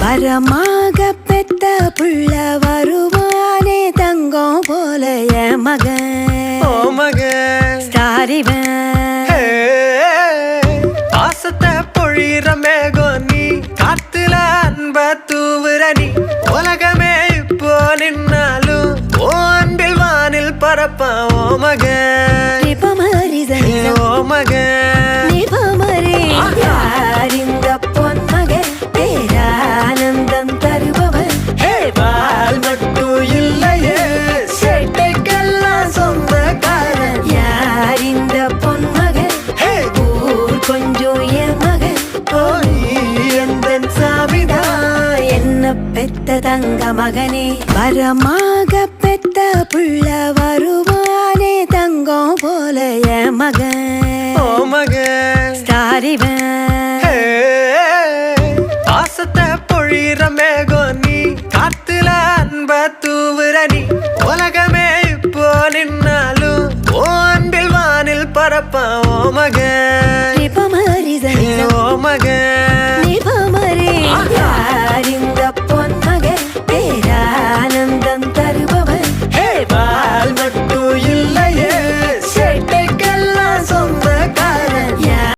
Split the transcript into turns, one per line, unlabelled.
வரமாக பெத்த புள்ள வருவானே தங்கம் போல என் மகன்.
ஓ மகன்
ஸ்டாரிவன்
பாசத்தை பொழிற மேகம் நீ, காத்துல அன்ப தூவுற நீ. உலகமே இப்போ நின்னாலும் ஓ அன்பில் வானில் பரப்பான். ஓ மகன் ஓ மகன்
யார் இந்த பொன்மகன், பேரானந்தம் தருபவன்.
பால் மட்டும் இல்லையே சேட்டைக்கெல்லாம் சொந்தக்காரன்.
யார் இந்த பொன்மகன், ஊர் கொஞ்சம் என் மகன்.
எந்தன் சாமிதான்
என்ன பெத்த தங்க மகனே. வரமாக பெத்த புள்ள வருவானே தங்கம் போல என் மகன்.
ஓ மகன்
ஸ்டாரிவன்
பாசத்தை பொழிற மேகம் நீ, காத்துல அன்ப தூவுற நீ. உலகமே இப்போ நின்னாலும் ஓ அன்பில் வானில் பரப்பான். ஓ மகன்